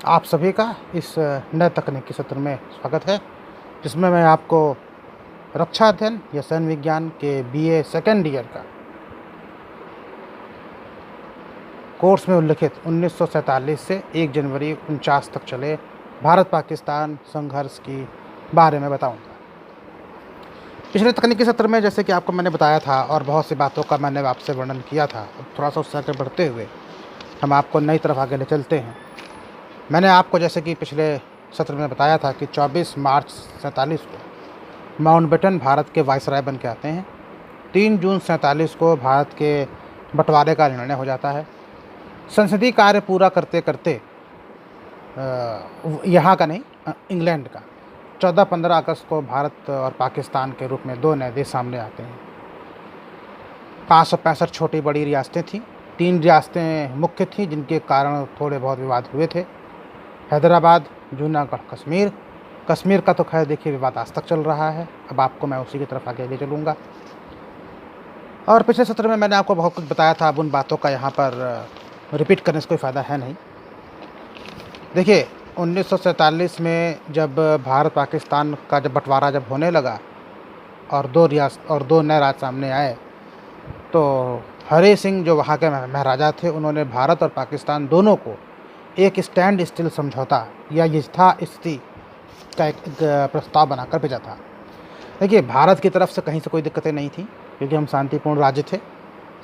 आप सभी का इस नए तकनीकी सत्र में स्वागत है, जिसमें मैं आपको रक्षा अध्ययन या सैन्य विज्ञान के बीए सेकेंड ईयर का कोर्स में उल्लिखित 1947 से 1 जनवरी 49 तक चले भारत पाकिस्तान संघर्ष के बारे में बताऊंगा। पिछले तकनीकी सत्र में जैसे कि आपको मैंने बताया था और बहुत सी बातों का मैंने आपसे वर्णन किया था, अब थोड़ा सा उससे आगे बढ़ते हुए हम आपको नई तरफ आगे ले चलते हैं। मैंने आपको जैसे कि पिछले सत्र में बताया था कि 24 मार्च 47 को माउंटबेटन भारत के वाइसराय बन के आते हैं। 3 जून 47 को भारत के बंटवारे का निर्णय हो जाता है। संसदीय कार्य पूरा करते करते यहाँ का नहीं, इंग्लैंड का 14-15 अगस्त को भारत और पाकिस्तान के रूप में 2 नए देश सामने आते हैं। 565 छोटी बड़ी रियासतें थीं। 3 रियासतें मुख्य थीं जिनके कारण थोड़े बहुत विवाद हुए थे। हैदराबाद, जूनागढ़, कश्मीर। कश्मीर का तो खैर देखिए विवाद आज तक चल रहा है। अब आपको मैं उसी की तरफ आगे ले चलूँगा। और पिछले सत्र में मैंने आपको बहुत कुछ बताया था, अब उन बातों का यहाँ पर रिपीट करने से कोई फ़ायदा है नहीं। देखिए 1947 में जब भारत पाकिस्तान का जब बंटवारा जब होने लगा और 2 नए राज्य सामने आए, तो हरि सिंह जो वहाँ के महाराजा थे, उन्होंने भारत और पाकिस्तान दोनों को एक स्टैंड स्टिल समझौता या यथास्थिति का एक प्रस्ताव बनाकर भेजा था। देखिए भारत की तरफ से कहीं से कोई दिक्कतें नहीं थी, क्योंकि हम शांतिपूर्ण राज्य थे।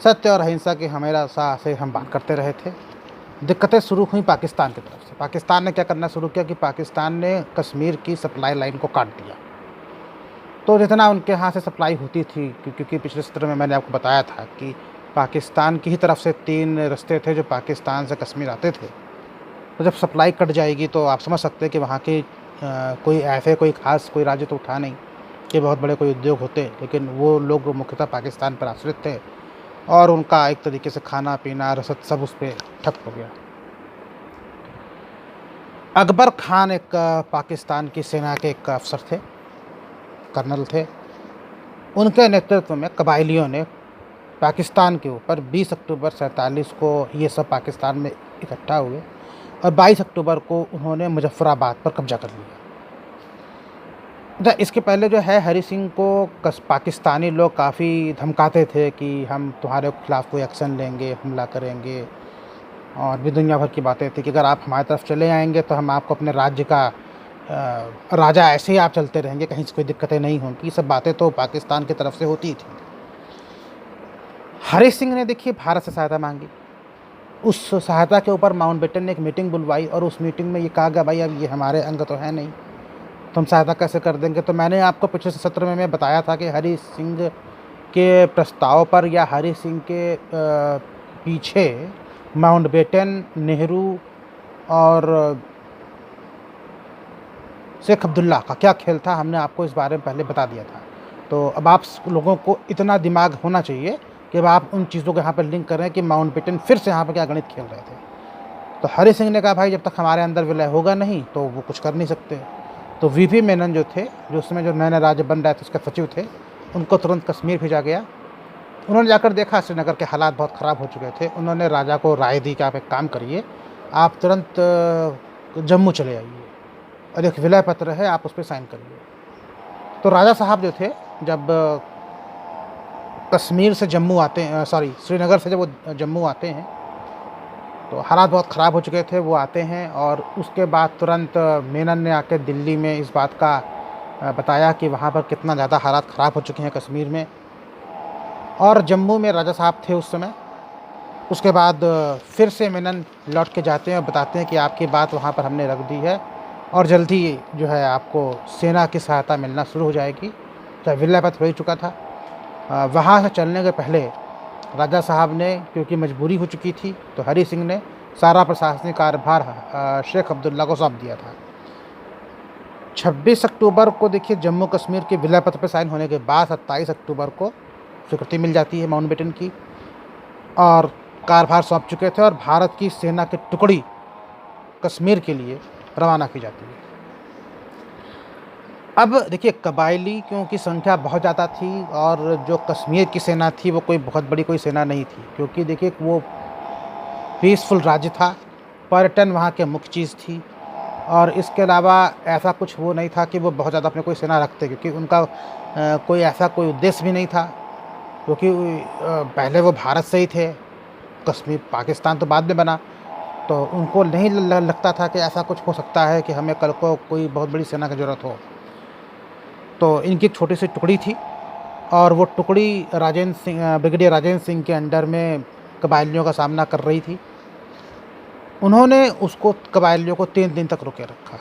सत्य और अहिंसा की हमेशा से हम बात करते रहे थे। दिक्कतें शुरू हुई पाकिस्तान की तरफ से। पाकिस्तान ने क्या करना शुरू किया कि पाकिस्तान ने कश्मीर की सप्लाई लाइन को काट दिया। तो जितना उनके यहाँ से सप्लाई होती थी, क्योंकि पिछले सत्र में मैंने आपको बताया था कि पाकिस्तान की ही तरफ से 3 रास्ते थे जो पाकिस्तान से कश्मीर आते थे। तो जब सप्लाई कट जाएगी तो आप समझ सकते हैं कि वहाँ के कोई ख़ास कोई राज्य तो उठा नहीं कि बहुत बड़े कोई उद्योग होते, लेकिन वो लोग मुख्यतः पाकिस्तान पर आश्रित थे और उनका एक तरीके से खाना पीना रसद सब उस पर ठप हो गया। अकबर खान एक पाकिस्तान की सेना के एक अफसर थे, कर्नल थे। उनके नेतृत्व में कबायलियों ने पाकिस्तान के ऊपर 20 अक्टूबर 47 को ये सब पाकिस्तान में इकट्ठा हुए और 22 अक्टूबर को उन्होंने मुजफ्फराबाद पर कब्जा कर लिया। इसके पहले जो है हरि सिंह को पाकिस्तानी लोग काफ़ी धमकाते थे कि हम तुम्हारे खिलाफ़ कोई एक्शन लेंगे, हमला करेंगे, और भी दुनिया भर की बातें थी कि अगर आप हमारी तरफ चले आएंगे तो हम आपको अपने राज्य का राजा ऐसे ही आप चलते रहेंगे, कहीं से कोई दिक्कतें नहीं होंगी। ये सब बातें तो पाकिस्तान की तरफ से होती थी। हरि सिंह ने देखिए भारत से सहायता मांगी। उस सहायता के ऊपर माउंटबेटन ने एक मीटिंग बुलवाई और उस मीटिंग में ये कहा गया, भाई अब ये हमारे अंग तो है नहीं, तो हम सहायता कैसे कर देंगे। तो मैंने आपको पिछले सत्र में मैं बताया था कि हरि सिंह के प्रस्ताव पर या हरि सिंह के पीछे माउंटबेटन, नेहरू और शेख अब्दुल्ला का क्या खेल था, हमने आपको इस बारे में पहले बता दिया था। तो अब आप लोगों को इतना दिमाग होना चाहिए कि अब आप उन चीज़ों को यहाँ पर लिंक कर रहे हैं कि माउंटबेटन फिर से यहाँ पर क्या गणित खेल रहे थे। तो हरि सिंह ने कहा, भाई जब तक हमारे अंदर विलय होगा नहीं तो वो कुछ कर नहीं सकते। तो वीपी मेनन जो थे, जो उसमें जो नए राज्य बन रहे थे उसके सचिव थे, उनको तुरंत कश्मीर भेजा गया। उन्होंने जाकर देखा श्रीनगर के हालात बहुत ख़राब हो चुके थे। उन्होंने राजा को राय दी कि आप एक काम करिए, आप तुरंत जम्मू चले आइए और एक विलय पत्र है, आप उस पर साइन करिए। तो राजा साहब जो थे, जब कश्मीर से जम्मू आते हैं, श्रीनगर से जब वो जम्मू आते हैं तो हालात बहुत ख़राब हो चुके थे। वो आते हैं और उसके बाद तुरंत मेनन ने आके दिल्ली में इस बात का बताया कि वहाँ पर कितना ज़्यादा हालात ख़राब हो चुके हैं कश्मीर में। और जम्मू में राजा साहब थे उस समय। उसके बाद फिर से मेनन लौट के जाते हैं और बताते हैं कि आपकी बात वहाँ पर हमने रख दी है और जल्दी जो है आपको सेना की सहायता मिलना शुरू हो जाएगी। चाहे विलय पत्र हो चुका था। वहाँ से चलने के पहले राजा साहब ने, क्योंकि मजबूरी हो चुकी थी, तो हरि सिंह ने सारा प्रशासनिक कार्यभार शेख अब्दुल्ला को सौंप दिया था। 26 अक्टूबर को देखिए जम्मू कश्मीर के विलय पत्र पर साइन होने के बाद 27 अक्टूबर को स्वीकृति मिल जाती है माउंटबेटन की और कार्यभार सौंप चुके थे और भारत की सेना की टुकड़ी कश्मीर के लिए रवाना की जाती है। अब देखिए कबायली क्योंकि संख्या बहुत ज़्यादा थी और जो कश्मीर की सेना थी वो कोई बहुत बड़ी कोई सेना नहीं थी, क्योंकि देखिए वो पीसफुल राज्य था, पर्यटन वहाँ के मुख्य चीज़ थी। और इसके अलावा ऐसा कुछ वो नहीं था कि वो बहुत ज़्यादा अपने कोई सेना रखते, क्योंकि उनका कोई ऐसा कोई उद्देश्य भी नहीं था, क्योंकि पहले वो भारत से ही थे, कश्मीर पाकिस्तान तो बाद में बना। तो उनको नहीं लगता था कि ऐसा कुछ हो सकता है कि हमें कल को कोई बहुत बड़ी सेना की ज़रूरत हो। तो इनकी एक छोटी सी टुकड़ी थी और वो टुकड़ी ब्रिगेडियर राजेंद्र सिंह के अंडर में कबायलियों का सामना कर रही थी। उन्होंने उसको कबायलियों को 3 दिन तक रोके रखा।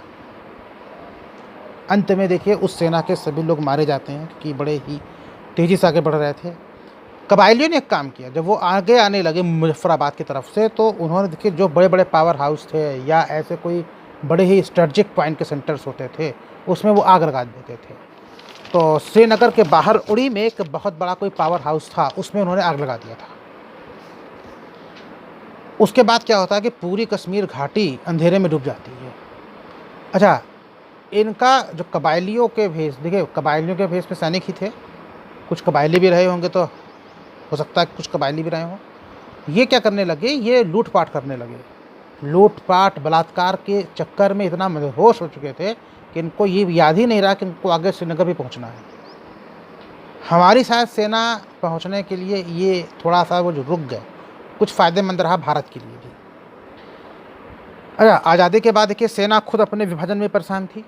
अंत में देखिए उस सेना के सभी लोग मारे जाते हैं कि बड़े ही तेज़ी से आगे बढ़ रहे थे। कबायलियों ने एक काम किया, जब वो आगे आने लगे मुजफ्फराबाद की तरफ से, तो उन्होंने देखिए जो बड़े बड़े पावर हाउस थे या ऐसे कोई बड़े ही स्ट्रेटजिक पॉइंट के सेंटर्स होते थे, उसमें वो आग लगा देते थे। तो श्रीनगर के बाहर उड़ी में एक बहुत बड़ा कोई पावर हाउस था, उसमें उन्होंने आग लगा दिया था। उसके बाद क्या होता है कि पूरी कश्मीर घाटी अंधेरे में डूब जाती है। अच्छा, इनका जो कबायलियों के भेष, देखिए कबायलियों के भेष में सैनिक ही थे, कुछ कबायली भी रहे होंगे, तो हो सकता है कुछ कबायली भी रहे हों। ये क्या करने लगे, ये लूटपाट करने लगे। लूटपाट बलात्कार के चक्कर में इतना मदहोश हो चुके थे कि इनको ये याद ही नहीं रहा कि इनको आगे श्रीनगर भी पहुंचना है। हमारी शायद सेना पहुंचने के लिए ये थोड़ा सा वो जो रुक गए, कुछ फ़ायदेमंद रहा भारत के लिए भी। अच्छा, आज़ादी के बाद देखिए सेना खुद अपने विभाजन में परेशान थी,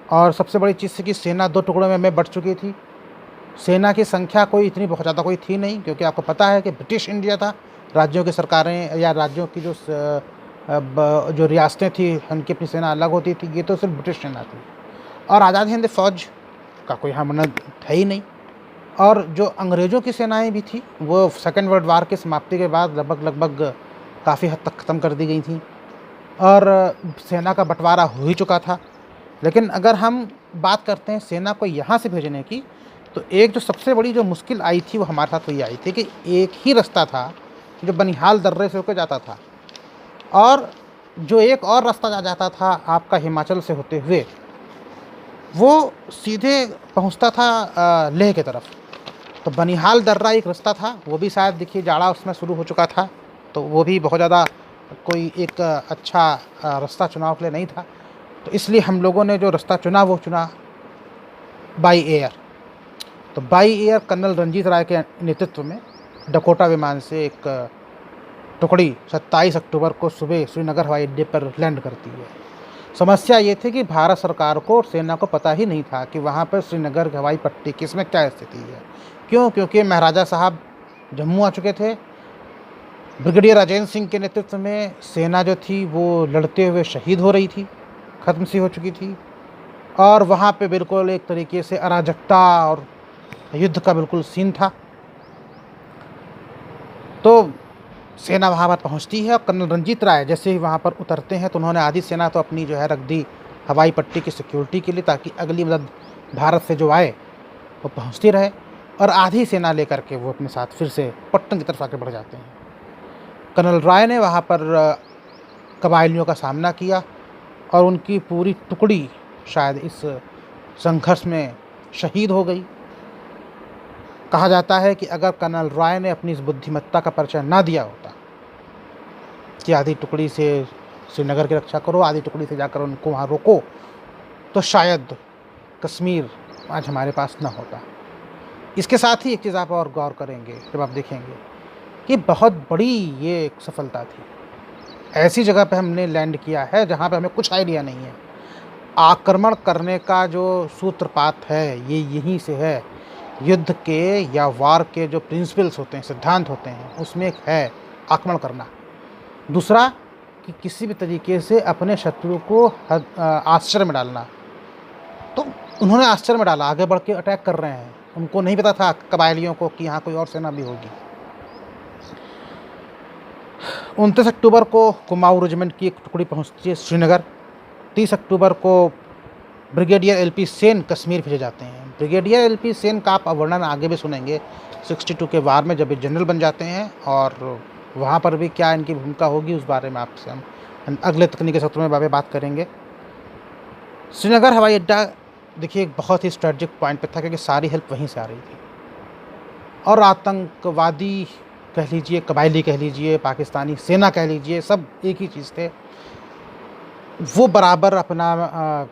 और सबसे बड़ी चीज़ थी कि सेना 2 टुकड़ों में बँट चुकी थी। सेना की संख्या कोई इतनी बहुत ज़्यादा कोई थी नहीं, क्योंकि आपको पता है कि ब्रिटिश इंडिया था, राज्यों की सरकारें या राज्यों की जो रियासतें थी उनकी अपनी सेना अलग होती थी, ये तो सिर्फ ब्रिटिश सेना थी। और आज़ाद हिंद फ़ौज का कोई हमला था ही नहीं। और जो अंग्रेज़ों की सेनाएं भी थी वो सेकेंड वर्ल्ड वार की समाप्ति के बाद लगभग काफ़ी हद तक ख़त्म कर दी गई थी, और सेना का बंटवारा हो ही चुका था। लेकिन अगर हम बात करते हैं सेना को यहाँ से भेजने की, तो एक जो सबसे बड़ी जो मुश्किल आई थी वो हमारे साथ वही आई थी कि एक ही रास्ता था जो बनिहाल दर्रे से होकर जाता था, और जो एक और रास्ता जाता था आपका हिमाचल से होते हुए, वो सीधे पहुंचता था लेह की तरफ। तो बनिहाल दर्रा एक रास्ता था, वो भी शायद देखिए जाड़ा उसमें शुरू हो चुका था, तो वो भी बहुत ज़्यादा कोई एक अच्छा रास्ता चुनाव के लिए नहीं था। तो इसलिए हम लोगों ने जो रास्ता चुना वो चुना बाई एयर। तो बाई एयर कर्नल रंजीत राय के नेतृत्व में डकोटा विमान से एक टुकड़ी 27 अक्टूबर को सुबह श्रीनगर हवाई अड्डे पर लैंड करती है। समस्या ये थी कि भारत सरकार को और सेना को पता ही नहीं था कि वहाँ पर श्रीनगर की हवाई पट्टी की इसमें क्या स्थिति है। क्यों? क्योंकि महाराजा साहब जम्मू आ चुके थे। ब्रिगेडियर राजेंद्र सिंह के नेतृत्व में सेना जो थी वो लड़ते हुए शहीद हो रही थी, ख़त्म सी हो चुकी थी, और वहाँ पे बिल्कुल एक तरीके से अराजकता और युद्ध का बिल्कुल सीन था। तो सेना वहाँ पर पहुँचती है, और कर्नल रंजीत राय जैसे ही वहाँ पर उतरते हैं तो उन्होंने आधी सेना तो अपनी जो है रख दी हवाई पट्टी की सिक्योरिटी के लिए, ताकि अगली मदद भारत से जो आए वो पहुँचती रहे, और आधी सेना लेकर के वो अपने साथ फिर से पट्टन की तरफ आगे बढ़ जाते हैं। कर्नल राय ने वहाँ पर कबायलियों का सामना किया, और उनकी पूरी टुकड़ी शायद इस संघर्ष में शहीद हो गई। कहा जाता है कि अगर कर्नल राय ने अपनी इस बुद्धिमत्ता का परिचय ना दिया होता कि आधी टुकड़ी से श्रीनगर की रक्षा करो, आधी टुकड़ी से जाकर उनको वहाँ रोको, तो शायद कश्मीर आज हमारे पास ना होता। इसके साथ ही एक चीज़ आप और गौर करेंगे जब आप देखेंगे कि बहुत बड़ी ये एक सफलता थी। ऐसी जगह पे हमने लैंड किया है जहाँ पे हमें कुछ आइडिया नहीं है। आक्रमण करने का जो सूत्रपात है ये यहीं से है। युद्ध के या वार के जो प्रिंसिपल्स होते हैं, सिद्धांत होते हैं, उसमें एक है आक्रमण करना। दूसरा कि किसी भी तरीके से अपने शत्रु को आश्चर्य में डालना। तो उन्होंने आश्चर्य में डाला, आगे बढ़ के अटैक कर रहे हैं। उनको नहीं पता था कबायलियों को कि यहाँ कोई और सेना भी होगी। 29 अक्टूबर को कुमाऊं रेजिमेंट की एक टुकड़ी पहुँचती है श्रीनगर। 30 अक्टूबर को ब्रिगेडियर एलपी सेन कश्मीर भेजे जाते हैं। ब्रिगेडियर एलपी सेन का आप वर्णन आगे भी सुनेंगे 62 के वार में, जब ये जनरल बन जाते हैं, और वहाँ पर भी क्या इनकी भूमिका होगी उस बारे में आपसे हम अगले तकनीकी सत्र में बात करेंगे। श्रीनगर हवाई अड्डा देखिए एक बहुत ही स्ट्रेटजिक पॉइंट पे था, क्योंकि सारी हेल्प वहीं से आ रही थी, और आतंकवादी कह लीजिए, कबायली कह लीजिए, पाकिस्तानी सेना कह लीजिए, सब एक ही चीज़ थे। वो बराबर अपना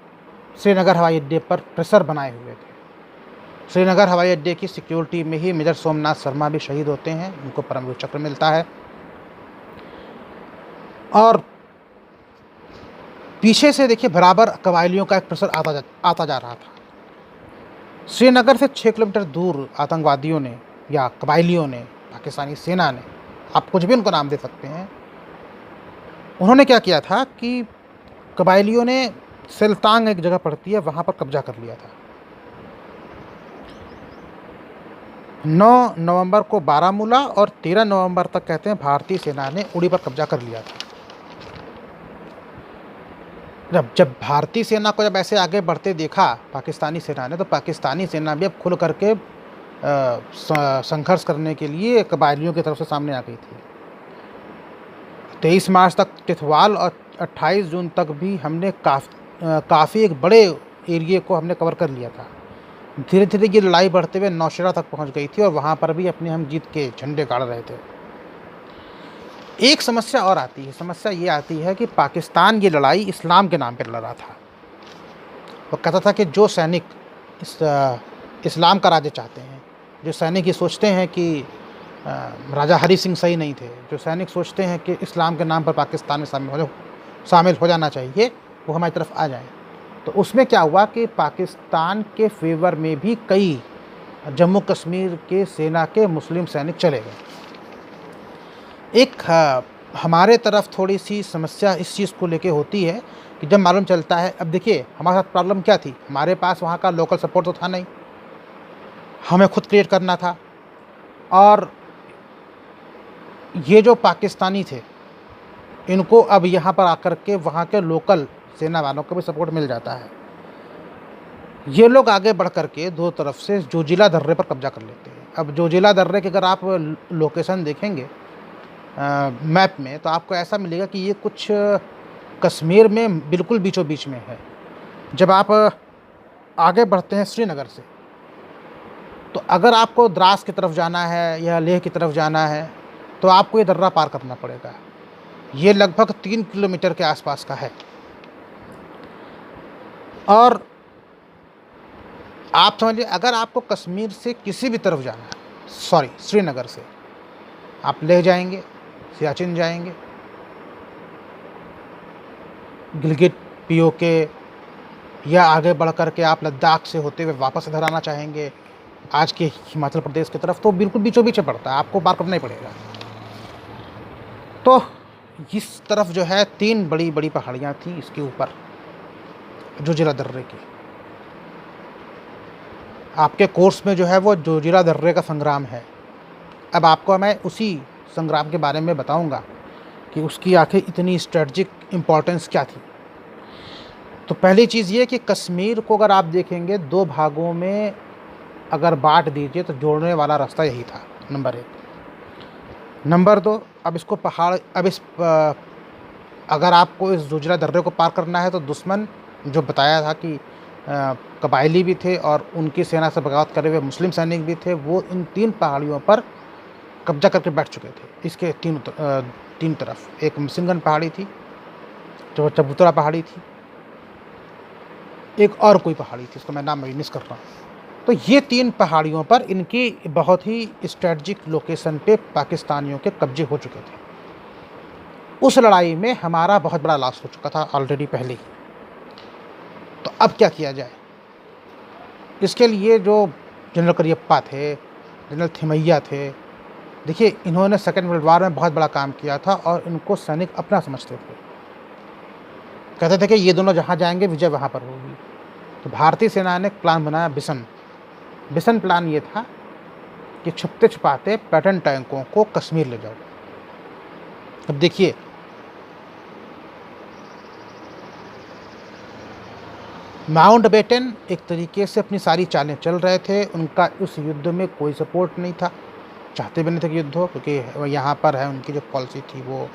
श्रीनगर हवाई अड्डे पर प्रेशर बनाए हुए थे। श्रीनगर हवाई अड्डे की सिक्योरिटी में ही मेजर सोमनाथ शर्मा भी शहीद होते हैं, उनको परमवीर चक्र मिलता है। और पीछे से देखिए बराबर कबायलियों का एक प्रेशर आता जा रहा था। श्रीनगर से 6 किलोमीटर दूर आतंकवादियों ने या कबायलियों ने, पाकिस्तानी सेना ने, आप कुछ भी उनको नाम दे सकते हैं, उन्होंने क्या किया था कि कबायलियों ने सिलतांग एक जगह पड़ती है, वहाँ पर कब्जा कर लिया था। 9 नवंबर को बारामूला और 13 नवंबर तक कहते हैं भारतीय सेना ने उड़ी पर कब्जा कर लिया था। जब भारतीय सेना को जब ऐसे आगे बढ़ते देखा पाकिस्तानी सेना ने, तो पाकिस्तानी सेना भी अब खुल करके संघर्ष करने के लिए कबायलियों की तरफ से सामने आ गई थी। 23 मार्च तक टिथवाल और 28 जून तक भी हमने काफ़ी एक बड़े एरिए को हमने कवर कर लिया था। धीरे धीरे ये लड़ाई बढ़ते हुए नौशेरा तक पहुंच गई थी और वहाँ पर भी अपने हम जीत के झंडे गाड़ रहे थे। एक समस्या और आती है, समस्या ये आती है कि पाकिस्तान ये लड़ाई इस्लाम के नाम पर लड़ रहा था। वो कहता था कि जो सैनिक इस्लाम का राज्य चाहते हैं, जो सैनिक ये सोचते हैं कि राजा हरी सिंह सही नहीं थे, जो सैनिक सोचते हैं कि इस्लाम के नाम पर पाकिस्तान में शामिल हो जाना चाहिए, वो हमारी तरफ आ जाएं। तो उसमें क्या हुआ कि पाकिस्तान के फेवर में भी कई जम्मू कश्मीर के सेना के मुस्लिम सैनिक चले गए। एक हमारे तरफ थोड़ी सी समस्या इस चीज़ को लेके होती है कि जब मालूम चलता है, अब देखिए हमारे साथ प्रॉब्लम क्या थी, हमारे पास वहाँ का लोकल सपोर्ट तो था नहीं, हमें खुद क्रिएट करना था। और ये जो पाकिस्तानी थे, इनको अब यहाँ पर आकर के वहाँ के लोकल सेना वालों को भी सपोर्ट मिल जाता है। ये लोग आगे बढ़ कर के दो तरफ से जोजिला दर्रे पर कब्जा कर लेते हैं। अब जोजिला दर्रे के अगर आप लोकेशन देखेंगे मैप में, तो आपको ऐसा मिलेगा कि ये कुछ कश्मीर में बिल्कुल बीचों बीच में है। जब आप आगे बढ़ते हैं श्रीनगर से, तो अगर आपको द्रास की तरफ जाना है या लेह की तरफ जाना है, तो आपको ये दर्रा पार करना पड़ेगा। ये लगभग 3 किलोमीटर के आसपास का है। और आप समझिए, अगर आपको कश्मीर से किसी भी तरफ जाना है, श्रीनगर से आप लेह जाएंगे, सियाचिन जाएंगे, गिलगित पीओके, या आगे बढ़ कर के आप लद्दाख से होते हुए वापस इधर आना चाहेंगे आज के हिमाचल प्रदेश की तरफ, तो बिल्कुल बीचों बीच पड़ता है, आपको पार करना ही पड़ेगा। तो इस तरफ जो है 3 बड़ी बड़ी पहाड़ियाँ थी इसके ऊपर, जोजिला दर्रे की। आपके कोर्स में जो है वो जोजिला दर्रे का संग्राम है। अब आपको मैं उसी संग्राम के बारे में बताऊंगा कि उसकी आखिर इतनी स्ट्रेटजिक इम्पोर्टेंस क्या थी। तो पहली चीज़ ये कि कश्मीर को अगर आप देखेंगे 2 भागों में अगर बांट दीजिए तो जोड़ने वाला रास्ता यही था, नंबर 1। नंबर 2, अब इसको अगर आपको इस जोजिला दर्रे को पार करना है, तो दुश्मन जो बताया था कि कबायली भी थे और उनकी सेना से बगावत करे हुए मुस्लिम सैनिक भी थे, वो इन 3 पहाड़ियों पर कब्जा करके बैठ चुके थे। इसके तीन तरफ एक मसिनगन पहाड़ी थी, जो चबूतरा पहाड़ी थी, एक और कोई पहाड़ी थी, इसको मैं नाम मिस कर रहा हूँ। तो ये 3 पहाड़ियों पर इनकी बहुत ही स्ट्रेटजिक लोकेशन पे पाकिस्तानियों के कब्जे हो चुके थे। उस लड़ाई में हमारा बहुत बड़ा लॉस हो चुका था ऑलरेडी पहले ही। तो अब क्या किया जाए? इसके लिए जो जनरल करियप्पा थे, जनरल थिमैया थे, देखिए इन्होंने सेकेंड वर्ल्ड वार में बहुत बड़ा काम किया था और इनको सैनिक अपना समझते थे। कहते थे कि ये दोनों जहाँ जाएंगे विजय वहाँ पर होगी। तो भारतीय सेना ने एक प्लान बनाया, बिसन प्लान ये था कि छुपते छुपाते पैटर्न टैंकों को कश्मीर ले जाओ। अब देखिए, माउंटबेटन एक तरीके से अपनी सारी चालें चल रहे थे, उनका उस युद्ध में कोई सपोर्ट नहीं था, चाहते भी नहीं थे कि युद्ध हो, क्योंकि यहाँ पर है उनकी जो पॉलिसी थी वो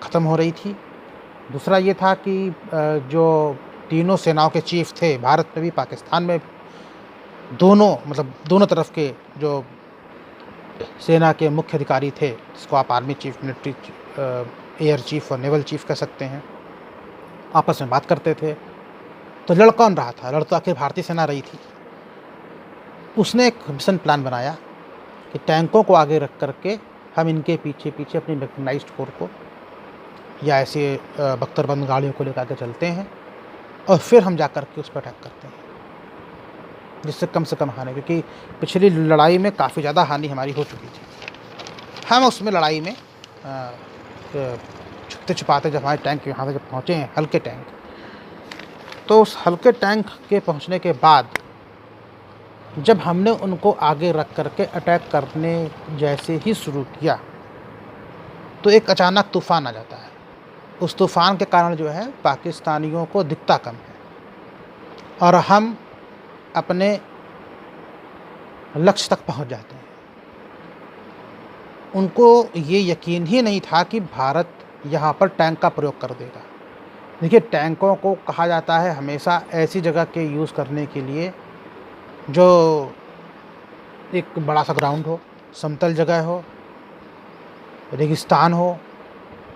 ख़त्म हो रही थी। दूसरा ये था कि जो तीनों सेनाओं के चीफ थे, भारत में भी पाकिस्तान में, दोनों तरफ के जो सेना के मुख्य अधिकारी थे, जिसको आप army chief, military air chief और नेवल चीफ कह सकते हैं, आपस में बात करते थे। तो लड़ कौन रहा था? लड़ तो आखिर भारतीय सेना रही थी। उसने एक मिशन प्लान बनाया कि टैंकों को आगे रख करके हम इनके पीछे पीछे अपनी मैकेनाइज्ड फोर्स को या ऐसे बख्तरबंद गाड़ियों को लेकर के चलते हैं और फिर हम जा कर के उस पर अटैक करते हैं, जिससे कम से कम हानि, क्योंकि पिछली लड़ाई में काफ़ी ज़्यादा हानि हमारी हो चुकी थी। हम उसमें लड़ाई में छुपते छुपाते जब हमारे टैंक यहाँ तक जब पहुँचे हैं, हल्के टैंक, तो उस हल्के टैंक के पहुँचने के बाद जब हमने उनको आगे रख करके अटैक करने जैसे ही शुरू किया तो एक अचानक तूफ़ान आ जाता है। उस तूफ़ान के कारण जो है पाकिस्तानियों को दिखता कम है और हम अपने लक्ष्य तक पहुंच जाते हैं। उनको ये यकीन ही नहीं था कि भारत यहाँ पर टैंक का प्रयोग कर देगा। देखिए, टैंकों को कहा जाता है हमेशा ऐसी जगह के यूज़ करने के लिए जो एक बड़ा सा ग्राउंड हो, समतल जगह हो, रेगिस्तान हो।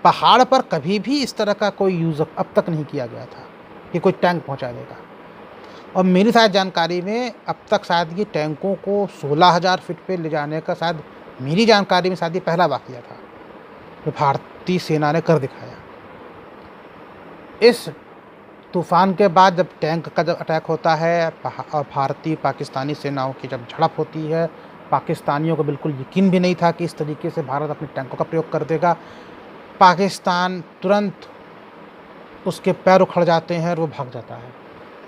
पहाड़ पर कभी भी इस तरह का कोई यूज़ अब तक नहीं किया गया था कि कोई टैंक पहुंचा देगा। और मेरी शायद जानकारी में अब तक शायद ये टैंकों को 16,000 फीट पे ले जाने का शायद मेरी जानकारी में शायद ये पहला वाक़या था जो भारतीय सेना ने कर दिखाया। इस तूफ़ान के बाद जब टैंक का जब अटैक होता है और भारतीय पाकिस्तानी सेनाओं की जब झड़प होती है, पाकिस्तानियों को बिल्कुल यकीन भी नहीं था कि इस तरीके से भारत अपने टैंकों का प्रयोग कर देगा। पाकिस्तान तुरंत उसके पैर उखड़ जाते हैं और वो भाग जाता है।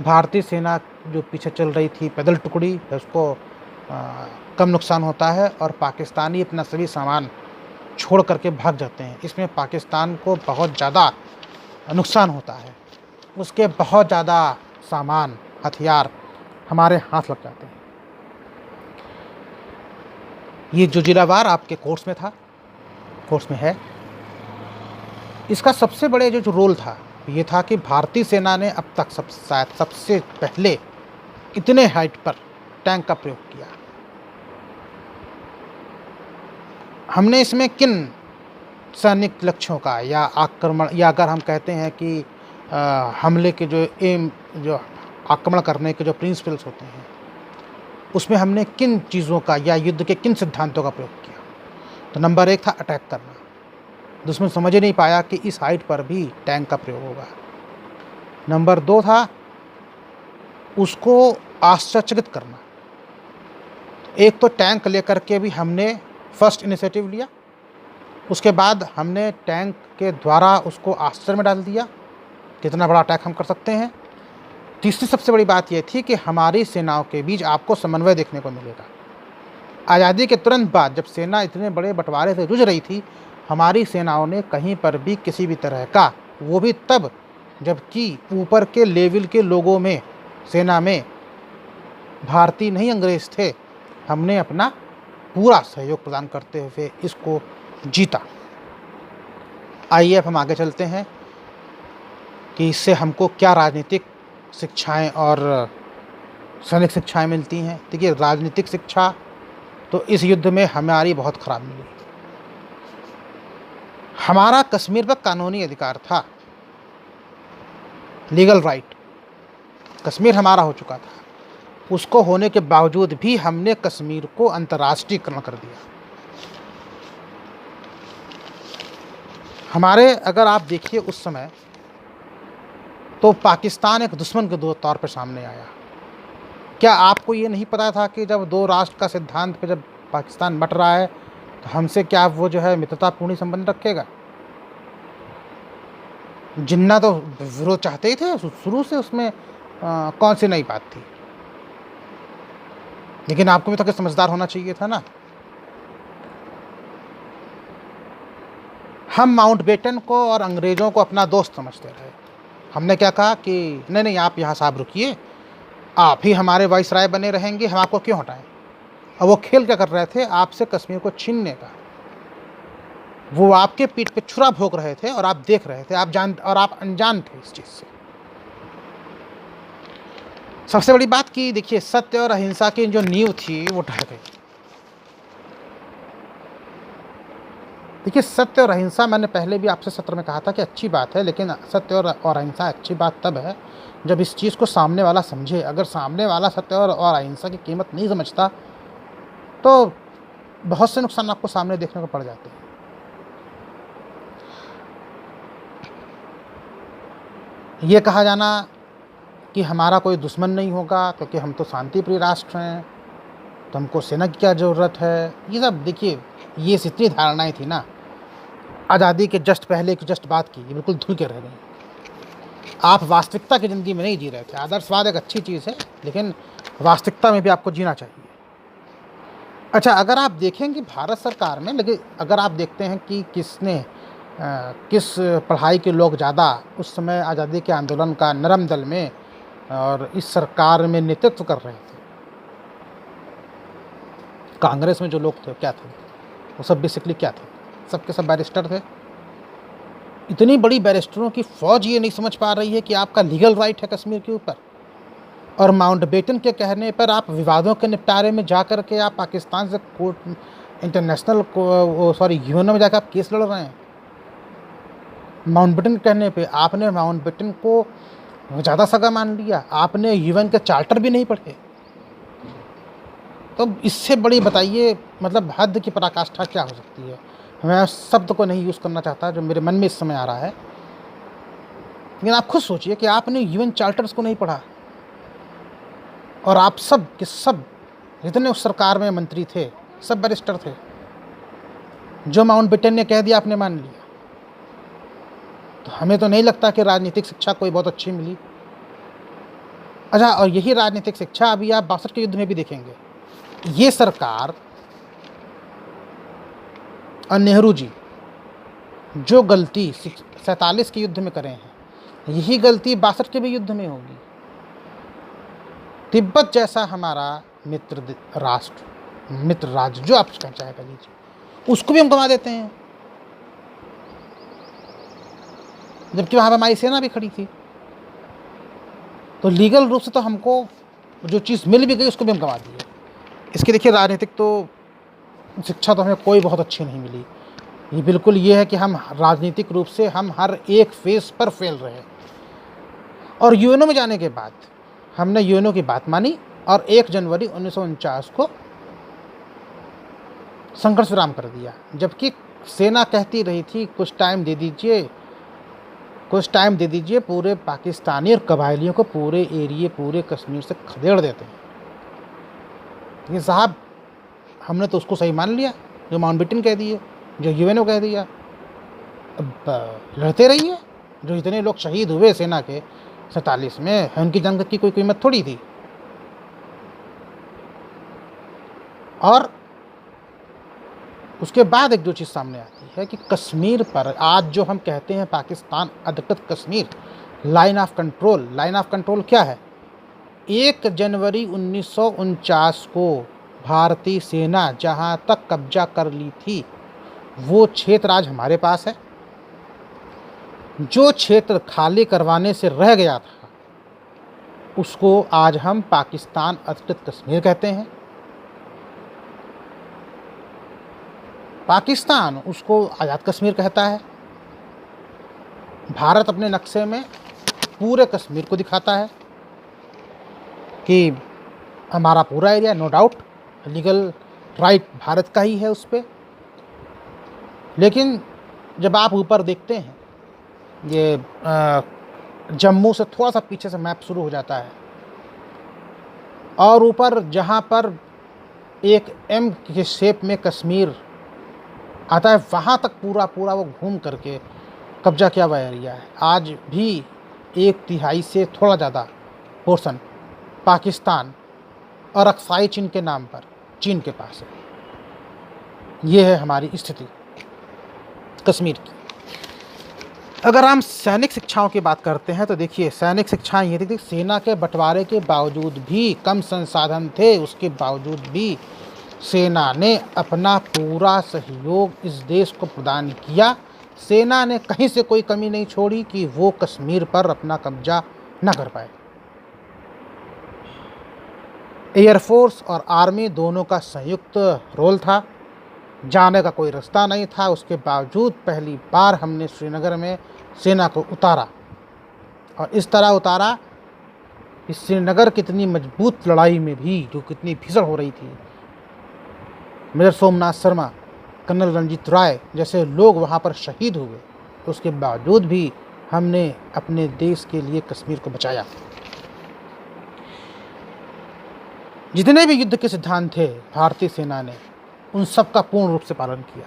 भारतीय सेना जो पीछे चल रही थी पैदल टुकड़ी, उसको कम नुकसान होता है और पाकिस्तानी अपना सभी सामान छोड़ करके भाग जाते हैं। इसमें पाकिस्तान को बहुत ज़्यादा नुकसान होता है। उसके बहुत ज़्यादा सामान, हथियार हमारे हाथ लग जाते हैं। ये जोजिलाबार आपके कोर्स में था, कोर्स में है। इसका सबसे बड़े जो रोल था ये था कि भारतीय सेना ने अब तक शायद सबसे पहले इतने हाइट पर टैंक का प्रयोग किया। हमने इसमें किन सैनिक लक्ष्यों का या आक्रमण, या अगर हम कहते हैं कि हमले के जो एम, जो आक्रमण करने के जो प्रिंसिपल्स होते हैं, उसमें हमने किन चीज़ों का या युद्ध के किन सिद्धांतों का प्रयोग किया? तो नंबर 1 था अटैक करना। दुश्मन समझ ही नहीं पाया कि इस हाइट पर भी टैंक का प्रयोग होगा। नंबर 2 था उसको आश्चर्यचकित करना। एक तो टैंक लेकर के भी हमने फर्स्ट इनिशिएटिव लिया, उसके बाद हमने टैंक के द्वारा उसको आश्चर्य में डाल दिया, कितना बड़ा अटैक हम कर सकते हैं। तीसरी सबसे बड़ी बात यह थी कि हमारी सेनाओं के बीच आपको समन्वय देखने को मिलेगा। आज़ादी के तुरंत बाद जब सेना इतने बड़े बंटवारे से जूझ रही थी, हमारी सेनाओं ने कहीं पर भी किसी भी तरह का, वो भी तब जबकि ऊपर के लेवल के लोगों में, सेना में भारतीय नहीं अंग्रेज थे, हमने अपना पूरा सहयोग प्रदान करते हुए इसको जीता। आइए अब हम आगे चलते हैं कि इससे हमको क्या राजनीतिक शिक्षाएं और सैनिक शिक्षाएं मिलती हैं। देखिए, राजनीतिक शिक्षा तो इस युद्ध में हमारी बहुत ख़राब मिली। हमारा कश्मीर पर कानूनी अधिकार था, लीगल राइट, कश्मीर हमारा हो चुका था। उसको होने के बावजूद भी हमने कश्मीर को अंतर्राष्ट्रीयकरण कर दिया। हमारे, अगर आप देखिए उस समय, तो पाकिस्तान एक दुश्मन के तौर पर सामने आया। क्या आपको ये नहीं पता था कि जब 2 राष्ट्र का सिद्धांत पे जब पाकिस्तान बट रहा है तो हमसे क्या वो जो है मित्रतापूर्ण संबंध रखेगा? जिन्ना तो विरोध चाहते ही थे शुरू से, उसमें कौन सी नई बात थी। लेकिन आपको भी तो समझदार होना चाहिए था ना। हम माउंटबेटन को और अंग्रेज़ों को अपना दोस्त समझते रहे। हमने क्या कहा कि नहीं नहीं, आप यहाँ साहब रुकिए, आप ही हमारे वाइसराय बने रहेंगे, हम आपको क्यों हटाएं। और वो खेल क्या कर रहे थे? आपसे कश्मीर को छीनने का। वो आपके पीठ पे छुरा भोंक रहे थे और आप देख रहे थे, आप अनजान थे इस चीज़ से। सबसे बड़ी बात कि देखिए, सत्य और अहिंसा की जो नींव थी वो ढह गई। देखिए, सत्य और अहिंसा, मैंने पहले भी आपसे सत्र में कहा था कि अच्छी बात है, लेकिन सत्य और अहिंसा अच्छी बात तब है जब इस चीज़ को सामने वाला समझे। अगर सामने वाला सत्य और अहिंसा की कीमत नहीं समझता तो बहुत से नुकसान आपको सामने देखने को पड़ जाते हैं। ये कहा जाना कि हमारा कोई दुश्मन नहीं होगा क्योंकि हम तो शांतिप्रिय राष्ट्र हैं, तो हमको सेना की क्या ज़रूरत है, ये सब देखिए, ये इतनी धारणाएं थी ना, आज़ादी के जस्ट पहले की जस्ट बात की, ये बिल्कुल धुल के रह गई। आप वास्तविकता की ज़िंदगी में नहीं जी रहे थे। आदर्शवाद एक अच्छी चीज़ है, लेकिन वास्तविकता में भी आपको जीना चाहिए। अच्छा, अगर आप देखेंगे भारत सरकार में, लेकिन अगर आप देखते हैं कि किस पढ़ाई के लोग ज़्यादा उस समय आज़ादी के आंदोलन का नरम दल में और इस सरकार में नेतृत्व कर रहे थे, कांग्रेस में जो लोग थे क्या थे, वो सब बेसिकली क्या थे, सबके सब बैरिस्टर थे। इतनी बड़ी बैरिस्टरों की फौज ये नहीं समझ पा रही है कि आपका लीगल राइट है कश्मीर के ऊपर, और माउंटबेटन के कहने पर आप विवादों के निपटारे में जा कर के आप पाकिस्तान से कोर्ट इंटरनेशनल यूएनओ में जाकर आप केस लड़ रहे हैं। माउंटबेटन के कहने पे आपने माउंटबेटन को ज़्यादा सगा मान लिया, आपने यूएन के चार्टर भी नहीं पढ़े। तो इससे बड़ी बताइए मतलब हद की पराकाष्ठा क्या हो सकती है। मैं शब्द को नहीं यूज़ करना चाहता जो मेरे मन में इस समय आ रहा है, लेकिन आप खुद सोचिए कि आपने यूएन चार्टर्स को नहीं पढ़ा, और आप सब के सब जितने उस सरकार में मंत्री थे सब बैरिस्टर थे। जो माउंटबेटन ने कह दिया आपने मान लिया। तो हमें तो नहीं लगता कि राजनीतिक शिक्षा कोई बहुत अच्छी मिली। अच्छा, और यही राजनीतिक शिक्षा अभी आप 62 के युद्ध में भी देखेंगे। ये सरकार और नेहरू जी जो गलती 47 के युद्ध में करे हैं, यही गलती 62 के भी युद्ध में होगी। तिब्बत जैसा हमारा मित्र राज्य जो आप उसका चाहे कर लीजिए, उसको भी हम गंवा देते हैं, जबकि वहाँ पर हमारी सेना भी खड़ी थी। तो लीगल रूप से तो हमको जो चीज़ मिल भी गई उसको भी हम गंवा दिए। इसकी देखिए राजनीतिक तो शिक्षा तो हमें कोई बहुत अच्छी नहीं मिली। ये बिल्कुल ये है कि हम राजनीतिक रूप से हम हर एक फेस पर फेल रहे। और यूएनओ में जाने के बाद हमने यूएनओ की बात मानी और 1 जनवरी 1949 को संघर्ष विराम कर दिया, जबकि सेना कहती रही थी कुछ टाइम दे दीजिए, पूरे पाकिस्तानी और कबायलियों को पूरे एरिए पूरे कश्मीर से खदेड़ देते हैं। ये साहब हमने तो उसको सही मान लिया जो माउंटबेटन कह दिए, जो यूएनओ कह दिया। अब लड़ते रहिए। जो इतने लोग शहीद हुए सेना के 47 में, उनकी जंग की कोई कीमत थोड़ी थी। और उसके बाद एक जो चीज़ सामने आती है कि कश्मीर पर आज जो हम कहते हैं पाकिस्तान अधिकृत कश्मीर, लाइन ऑफ कंट्रोल क्या है? 1 जनवरी 1949 को भारतीय सेना जहां तक कब्जा कर ली थी वो क्षेत्र आज हमारे पास है। जो क्षेत्र खाली करवाने से रह गया था उसको आज हम पाकिस्तान अधिकृत कश्मीर कहते हैं। पाकिस्तान उसको आज़ाद कश्मीर कहता है। भारत अपने नक्शे में पूरे कश्मीर को दिखाता है कि हमारा पूरा area, no doubt legal right Bharat का ही है उस पर। लेकिन जब आप ऊपर देखते हैं, ये जम्मू से थोड़ा सा पीछे से मैप शुरू हो जाता है और ऊपर जहाँ पर एक एम के शेप में कश्मीर आता है, वहाँ तक पूरा वो घूम करके कब्जा किया हुआ एरिया है। आज भी 1/3 से थोड़ा ज़्यादा पोर्शन पाकिस्तान और अक्साई चीन के नाम पर चीन के पास है। ये है हमारी स्थिति कश्मीर की। अगर हम सैनिक शिक्षाओं की बात करते हैं तो देखिए सैनिक शिक्षाएं ये थी, सेना के बंटवारे के बावजूद भी, कम संसाधन थे उसके बावजूद भी सेना ने अपना पूरा सहयोग इस देश को प्रदान किया। सेना ने कहीं से कोई कमी नहीं छोड़ी कि वो कश्मीर पर अपना कब्जा न कर पाए। एयरफोर्स और आर्मी दोनों का संयुक्त रोल था। जाने का कोई रास्ता नहीं था। उसके बावजूद पहली बार हमने श्रीनगर में सेना को उतारा, और इस तरह उतारा कि श्रीनगर कितनी मजबूत लड़ाई में भी, जो कितनी भीषण हो रही थी, मेजर सोमनाथ शर्मा, कर्नल रंजीत राय जैसे लोग वहाँ पर शहीद हुए, तो उसके बावजूद भी हमने अपने देश के लिए कश्मीर को बचाया। जितने भी युद्ध के सिद्धांत थे भारतीय सेना ने उन सब का पूर्ण रूप से पालन किया।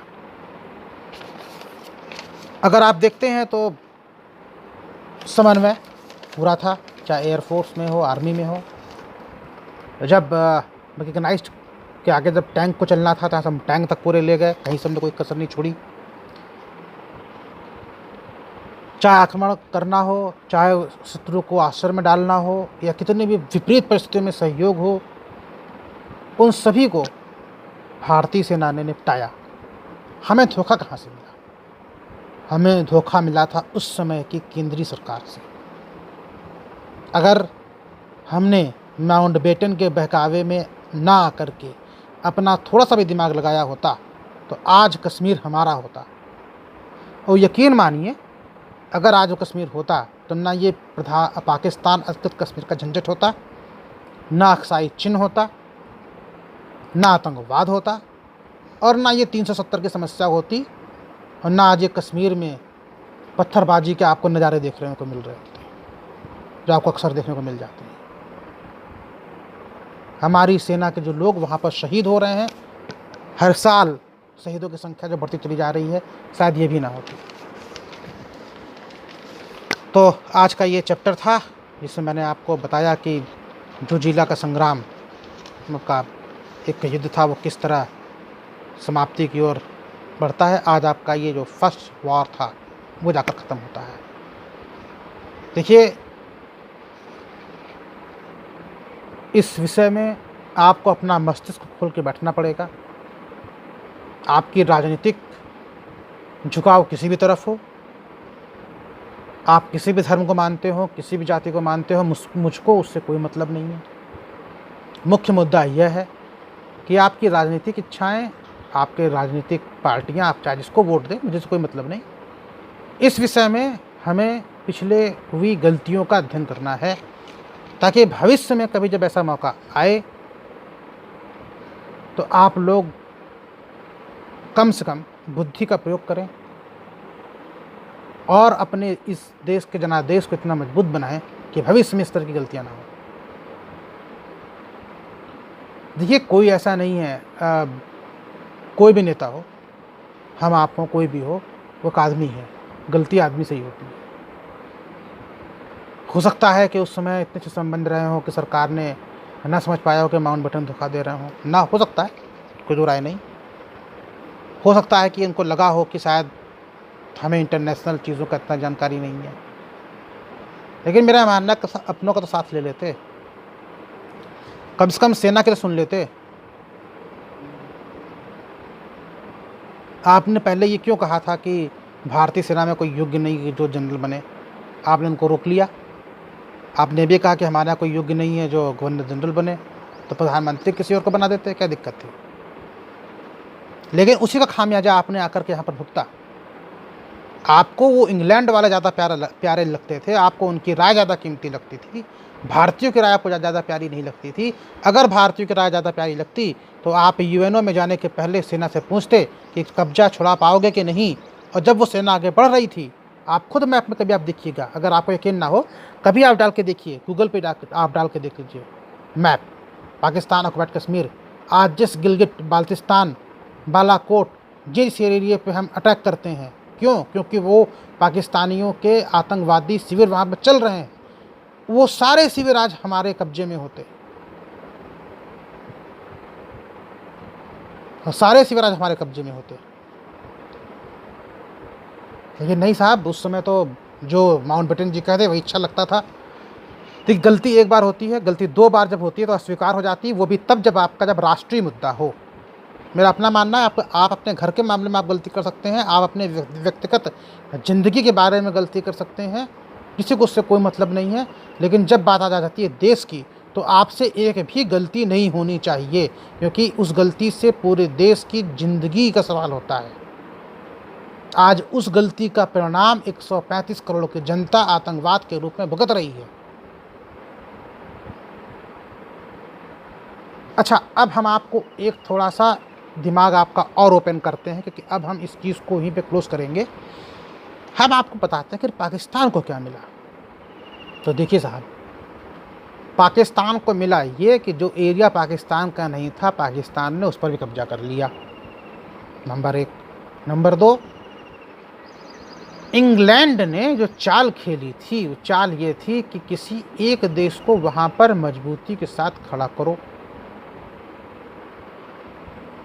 अगर आप देखते हैं तो समन्वय पूरा था, चाहे एयरफोर्स में हो, आर्मी में हो। जब मैकेनाइज्ड के आगे जब टैंक को चलना था तो हम टैंक तक पूरे ले गए, कहीं से हमने कोई कसर नहीं छोड़ी। चाहे आक्रमण करना हो, चाहे शत्रु को आश्रय में डालना हो, या कितनी भी विपरीत परिस्थितियों में सहयोग हो, उन सभी को भारतीय सेना ने निपटाया। हमें धोखा कहाँ से मिला? हमें धोखा मिला था उस समय की केंद्रीय सरकार से। अगर हमने माउंटबेटन के बहकावे में ना आकर के अपना थोड़ा सा भी दिमाग लगाया होता तो आज कश्मीर हमारा होता। और यकीन मानिए, अगर आज वो कश्मीर होता तो ना ये पाकिस्तान अधिकृत कश्मीर का झंझट होता, ना अक्साई चिन्ह होता, ना आतंकवाद होता, और ना ये 370 की समस्या होती, और ना आज ये कश्मीर में पत्थरबाजी के आपको नज़ारे देखने को मिल रहे होते जो आपको अक्सर देखने को मिल जाते हैं। हमारी सेना के जो लोग वहाँ पर शहीद हो रहे हैं, हर साल शहीदों की संख्या जो बढ़ती चली जा रही है, शायद ये भी ना होती। तो आज का ये चैप्टर था जिसमें मैंने आपको बताया कि जोजिला का संग्राम का एक युद्ध था, वो किस तरह समाप्ति की ओर बढ़ता है। आज आपका ये जो फर्स्ट वॉर था वो जाकर ख़त्म होता है। देखिए, इस विषय में आपको अपना मस्तिष्क खोल के बैठना पड़ेगा। आपकी राजनीतिक झुकाव किसी भी तरफ हो, आप किसी भी धर्म को मानते हो, किसी भी जाति को मानते हो, मुझको उससे कोई मतलब नहीं है। मुख्य मुद्दा यह है कि आपकी राजनीतिक इच्छाएं, आपके राजनीतिक पार्टियां, आप चाहे जिसको वोट दें, मुझे से कोई मतलब नहीं। इस विषय में हमें पिछले हुई गलतियों का अध्ययन करना है, ताकि भविष्य में कभी जब ऐसा मौका आए तो आप लोग कम से कम बुद्धि का प्रयोग करें और अपने इस देश के जनादेश को इतना मजबूत बनाएं कि भविष्य में इस तरह की गलतियां ना हो। देखिए, कोई ऐसा नहीं है, कोई भी नेता हो, हम आप हो, कोई भी हो, वो एक आदमी है, गलती आदमी से ही होती है। हो सकता है कि उस समय इतने अच्छे संबंध रहे हों कि सरकार ने ना समझ पाया हो कि माउंटबेटन धोखा दे रहे हों, ना, हो सकता है, कोई दो राय नहीं। हो सकता है कि इनको लगा हो कि शायद हमें इंटरनेशनल चीज़ों का इतना जानकारी नहीं है, लेकिन मेरा मानना है अपनों का तो साथ ले लेते, कम से कम सेना के लिए सुन लेते। आपने पहले ये क्यों कहा था कि भारतीय सेना में कोई योग्य नहीं जो जनरल बने? आपने उनको रोक लिया। आपने भी कहा कि हमारे यहाँ कोई योग्य नहीं है जो गवर्नर जनरल बने, तो प्रधानमंत्री किसी और को बना देते, क्या दिक्कत थी? लेकिन उसी का खामियाजा आपने आकर के यहाँ पर भुगता। आपको वो इंग्लैंड वाले ज़्यादा प्यारे लगते थे, आपको उनकी राय ज़्यादा कीमती लगती थी, भारतीयों की राय आपको ज़्यादा प्यारी नहीं लगती थी। अगर भारतीयों की राय ज़्यादा प्यारी लगती तो आप यूएनओ में जाने के पहले सेना से पूछते कि कब्जा छुड़ा पाओगे कि नहीं। और जब वो सेना आगे बढ़ रही थी, आप खुद मैप में कभी आप देखिएगा, अगर आपको यकीन ना हो कभी आप डाल के देखिए, गूगल पे आप डाल के देख लीजिए मैप, पाकिस्तान ऑक्युपाइड कश्मीर आज जिस गिलगिट बाल्टिस्तान, बालाकोट, जिस एरिया पे हम अटैक करते हैं, क्यों? क्योंकि वो पाकिस्तानियों के आतंकवादी शिविर वहाँ पर चल रहे हैं, वो सारे शिविर आज हमारे कब्जे में होते, और सारे शिविर आज हमारे कब्जे में होते। लेकिन नहीं साहब, उस समय तो जो माउंटबेटन जी कहते वही अच्छा लगता था। तो गलती एक बार होती है, गलती दो बार जब होती है तो अस्वीकार हो जाती है, वो भी तब जब आपका जब राष्ट्रीय मुद्दा हो। मेरा अपना मानना है, आप अपने घर के मामले में आप गलती कर सकते हैं, आप अपने व्यक्तिगत ज़िंदगी के बारे में गलती कर सकते हैं, किसी को उससे कोई मतलब नहीं है। लेकिन जब बात आ जाती है देश की, तो आपसे एक भी गलती नहीं होनी चाहिए, क्योंकि उस गलती से पूरे देश की ज़िंदगी का सवाल होता है। आज उस गलती का परिणाम 135 करोड़ की जनता आतंकवाद के रूप में भुगत रही है। अच्छा, अब हम आपको एक थोड़ा-सा दिमाग आपका और ओपन करते हैं, क्योंकि अब हम इस चीज़ को यहीं पे क्लोज़ करेंगे। हम आपको बताते हैं कि पाकिस्तान को क्या मिला। तो देखिए साहब, पाकिस्तान को मिला ये कि जो एरिया पाकिस्तान का नहीं था, पाकिस्तान ने उस पर भी कब्जा कर लिया, नंबर 1। नंबर 2, इंग्लैंड ने जो चाल खेली थी, वो चाल ये थी कि किसी एक देश को वहाँ पर मजबूती के साथ खड़ा करो।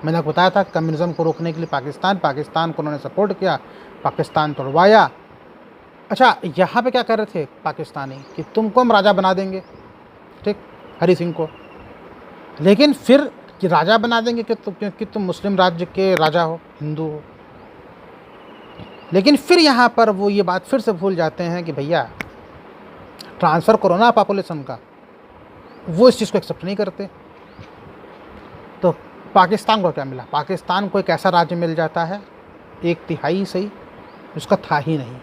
मैंने आपको बताया था कम्युनिज़्म को रोकने के लिए पाकिस्तान को उन्होंने सपोर्ट किया, पाकिस्तान तोड़वाया। अच्छा, यहाँ पे क्या कर रहे थे पाकिस्तानी कि तुमको हम राजा बना देंगे, ठीक, हरी सिंह को। लेकिन फिर कि राजा बना देंगे क्योंकि तुम मुस्लिम राज्य के राजा हो, हिंदू हो। लेकिन फिर यहाँ पर वो ये बात फिर से भूल जाते हैं कि भैया ट्रांसफ़र करो ना पॉपुलेशन का, वो इस चीज़ को एक्सेप्ट नहीं करते। तो पाकिस्तान को क्या मिला? पाकिस्तान को एक ऐसा राज्य मिल जाता है, 1/3 सही, उसका था ही नहीं।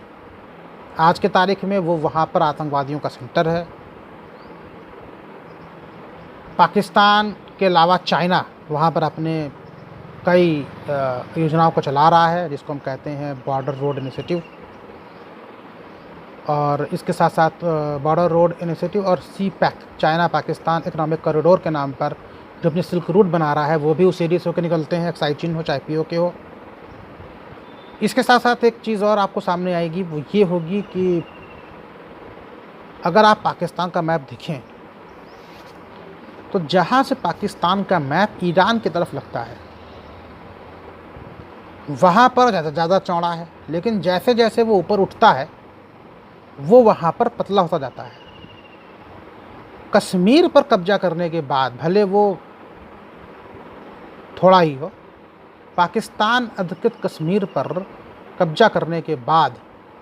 आज के तारीख में वो वहाँ पर आतंकवादियों का सेंटर है। पाकिस्तान के अलावा चाइना वहाँ पर अपने कई योजनाओं को चला रहा है, जिसको हम कहते हैं बॉर्डर रोड इनिशिएटिव। और इसके साथ साथ बॉर्डर रोड इनिशिएटिव और CPEC, China Pakistan economic corridor के नाम पर जो अपनी सिल्क रूट बना रहा है, वो भी उस एरिया से होकर निकलते हैं, चाहे चीन हो चाहे POK हो। इसके साथ साथ एक चीज़ और आपको सामने आएगी, वो ये होगी कि अगर आप पाकिस्तान का मैप देखें तो जहाँ से पाकिस्तान का मैप ईरान की तरफ लगता है, वहाँ पर ज़्यादा चौड़ा है, लेकिन जैसे जैसे वो ऊपर उठता है वो वहाँ पर पतला होता जाता है। कश्मीर पर कब्जा करने के बाद, भले वो थोड़ा ही हो, पाकिस्तान अधिकृत कश्मीर पर कब्जा करने के बाद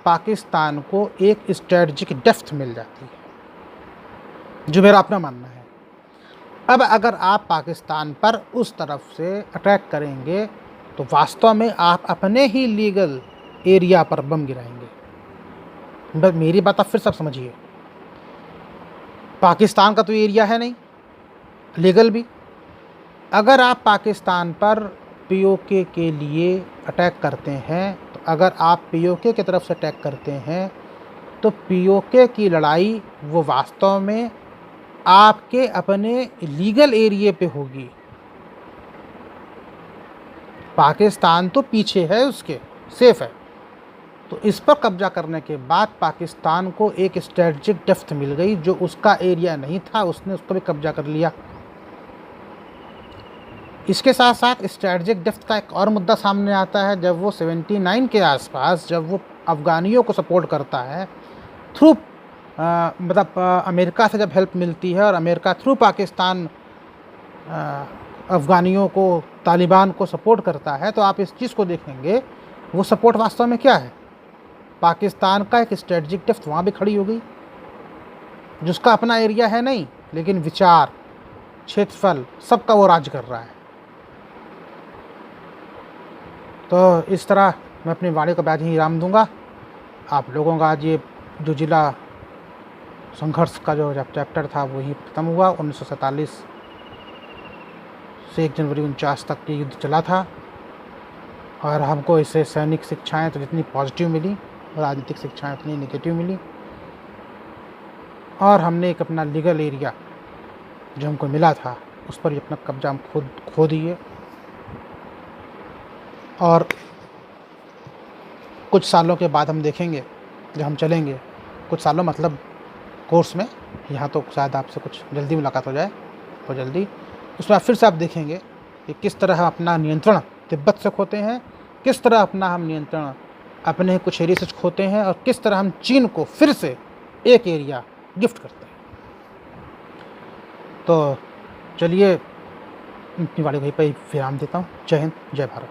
पाकिस्तान को एक स्ट्रेटजिक डेप्थ मिल जाती है, जो मेरा अपना मानना है। अब अगर आप पाकिस्तान पर उस तरफ से अटैक करेंगे तो वास्तव में आप अपने ही लीगल एरिया पर बम गिराएंगे। बस मेरी बात आप फिर सब समझिए, पाकिस्तान का तो एरिया है नहीं लीगल भी। अगर आप पाकिस्तान पर POK के लिए अटैक करते हैं, तो अगर आप POK की तरफ से अटैक करते हैं तो POK की लड़ाई वो वास्तव में आपके अपने लीगल एरिया पे होगी। पाकिस्तान तो पीछे है, उसके सेफ है। तो इस पर कब्जा करने के बाद पाकिस्तान को एक स्ट्रेटजिक डेप्थ मिल गई, जो उसका एरिया नहीं था, उसने उसको भी कब्जा कर लिया। इसके साथ साथ स्ट्रेटजिक डेप्थ का एक और मुद्दा सामने आता है, जब वो 79 के आसपास, जब वो अफ़गानियों को सपोर्ट करता है थ्रू मतलब अमेरिका से जब हेल्प मिलती है और अमेरिका थ्रू पाकिस्तान अफ़गानियों को, तालिबान को सपोर्ट करता है, तो आप इस चीज़ को देखेंगे वो सपोर्ट वास्तव में क्या है, पाकिस्तान का एक स्ट्रेटजिक डेप्थ वहाँ भी खड़ी हो गई, जिसका अपना एरिया है नहीं, लेकिन विचार, क्षेत्रफल, सबका वो राज कर रहा है। तो इस तरह मैं अपनी वाणी को आज ही विराम दूंगा। आप लोगों का आज ये जो जिला संघर्ष का जो चैप्टर था वो ही ख़त्म हुआ। 1947 से 1 जनवरी 49 तक ये युद्ध चला था, और हमको इससे सैनिक शिक्षाएं तो जितनी पॉजिटिव मिली, राजनीतिक शिक्षाएं उतनी नेगेटिव मिली, और हमने एक अपना लीगल एरिया जो हमको मिला था उस पर अपना कब्जा हम खुद खो दिए। और कुछ सालों के बाद हम देखेंगे, जब हम चलेंगे कुछ सालों मतलब कोर्स में, यहाँ तो शायद आपसे कुछ जल्दी मुलाकात हो जाए, तो जल्दी उसमें फिर से आप देखेंगे कि किस तरह हम अपना नियंत्रण तिब्बत से खोते हैं, किस तरह अपना हम नियंत्रण अपने कुछ एरिया से खोते हैं, और किस तरह हम चीन को फिर से एक एरिया गिफ्ट करते हैं। तो चलिए अपनी वाली वहीं पर विराम देता हूँ। जय हिंद, जय भारत।